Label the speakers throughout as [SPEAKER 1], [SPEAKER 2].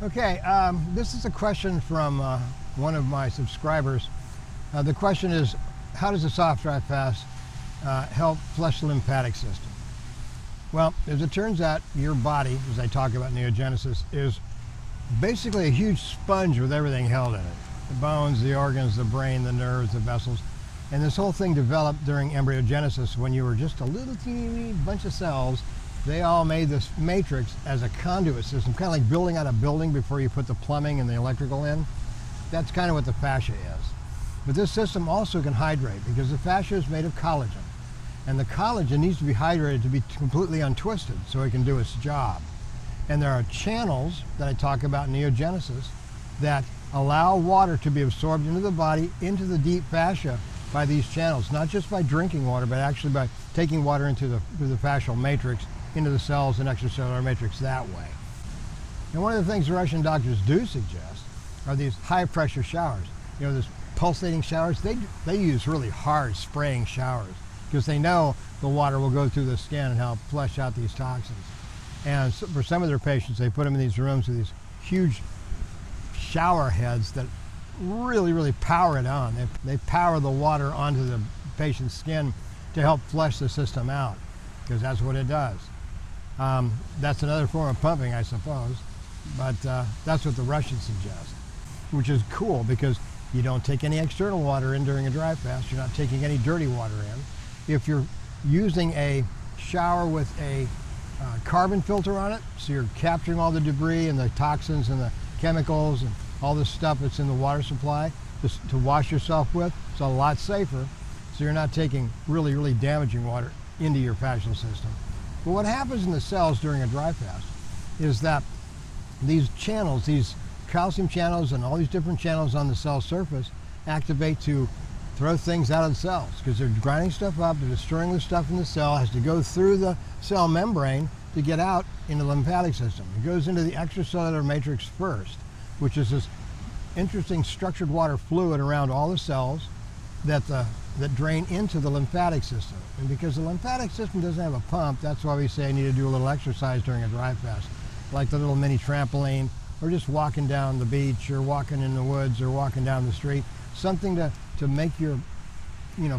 [SPEAKER 1] Okay, this is a question from one of my subscribers. The question is, how does a soft dry fast help flush the lymphatic system? Well, as it turns out, your body, as I talk about Neogenesis, is basically a huge sponge with everything held in it. The bones, the organs, the brain, the nerves, the vessels. And this whole thing developed during embryogenesis when you were just a little teeny bunch of cells. They all made this matrix as a conduit system, kind of like building out a building before you put the plumbing and the electrical in. That's kind of what the fascia is. But this system also can hydrate because the fascia is made of collagen. And the collagen needs to be hydrated to be completely untwisted so it can do its job. And there are channels that I talk about in Neogenesis that allow water to be absorbed into the body, into the deep fascia by these channels, not just by drinking water, but actually by taking water into through the fascial matrix, into the cells and extracellular matrix that way. And one of the things Russian doctors do suggest are these high pressure showers. You know, these pulsating showers, they use really hard spraying showers because they know the water will go through the skin and help flush out these toxins. And so for some of their patients, they put them in these rooms with these huge shower heads that really power it on. They power the water onto the patient's skin to help flush the system out, because that's what it does. That's another form of pumping, I suppose, but that's what the Russians suggest, which is cool because you don't take any external water in during a dry fast. You're not taking any dirty water in. If you're using a shower with a carbon filter on it, so you're capturing all the debris and the toxins and the chemicals and all this stuff that's in the water supply just to wash yourself with, it's a lot safer, so you're not taking really damaging water into your fascial system. But what happens in the cells during a dry fast is that these channels, these calcium channels and all these different channels on the cell surface activate to throw things out of the cells because they're grinding stuff up, they're destroying the stuff in the cell, has to go through the cell membrane to get out into the lymphatic system. It goes into the extracellular matrix first, which is this interesting structured water fluid around all the cells that drain into the lymphatic system. And because the lymphatic system doesn't have a pump, that's why we say I need to do a little exercise during a dry fast, like the little mini trampoline, or just walking down the beach, or walking in the woods, or walking down the street, something to make your,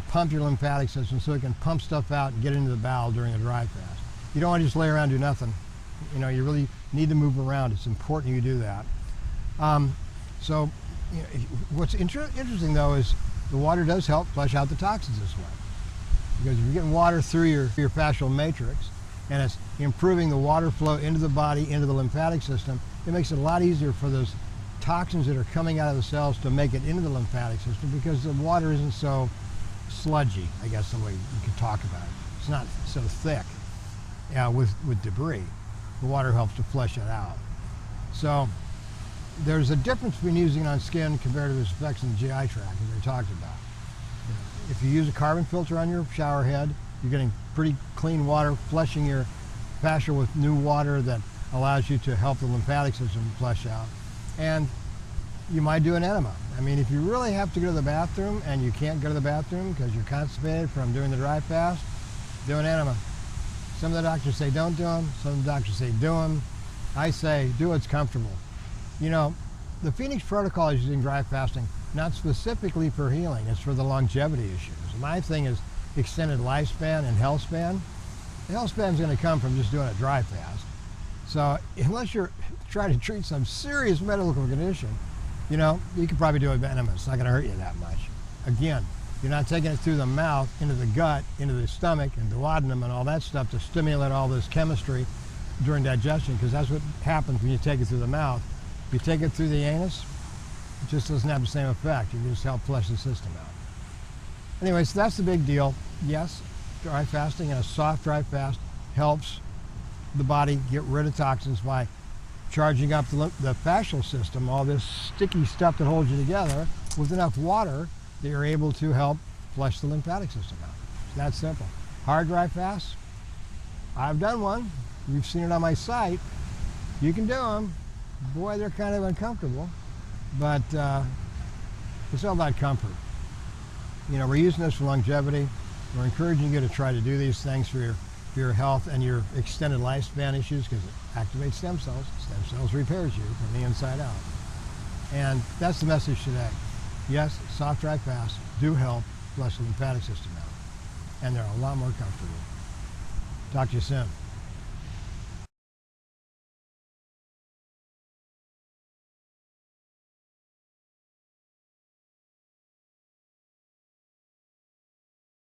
[SPEAKER 1] pump your lymphatic system so it can pump stuff out and get into the bowel during a dry fast. You don't want to just lay around and do nothing. You really need to move around. It's important you do that. What's interesting though is the water does help flush out the toxins this way. Because if you're getting water through your fascial matrix and it's improving the water flow into the body, into the lymphatic system, it makes it a lot easier for those toxins that are coming out of the cells to make it into the lymphatic system because the water isn't so sludgy, I guess the way you could talk about it. It's not so thick with debris. The water helps to flush it out. So there's a difference between using it on skin compared to its effects in the GI tract, as I talked about. If you use a carbon filter on your shower head, you're getting pretty clean water, flushing your fascia with new water that allows you to help the lymphatic system flush out. And you might do an enema. I mean, if you really have to go to the bathroom and you can't go to the bathroom because you're constipated from doing the dry fast, do an enema. Some of the doctors say don't do them, some of the doctors say do them. I say do what's comfortable. The Phoenix protocol is using dry fasting not specifically for healing, it's for the longevity issues. My thing is extended lifespan and health span. The health span is going to come from just doing a dry fast. So unless you're trying to treat some serious medical condition, you can probably do it with enema. It's not going to hurt you that much. Again, you're not taking it through the mouth, into the gut, into the stomach, and duodenum and all that stuff to stimulate all this chemistry during digestion, because that's what happens when you take it through the mouth. If you take it through the anus, it just doesn't have the same effect. You can just help flush the system out. Anyway, so that's the big deal. Yes, dry fasting and a soft dry fast helps the body get rid of toxins by charging up the fascial system, all this sticky stuff that holds you together, with enough water that you're able to help flush the lymphatic system out. It's that simple. Hard dry fasts, I've done one. You've seen it on my site. You can do them. Boy, they're kind of uncomfortable, but it's all about comfort. We're using this for longevity. We're encouraging you to try to do these things for your for your health and your extended lifespan issues, because it activates stem cells. Stem cells repairs you from the inside out. And that's the message today. Yes, soft, dry, fast do help flush the lymphatic system out. And they're a lot more comfortable. Talk to you soon.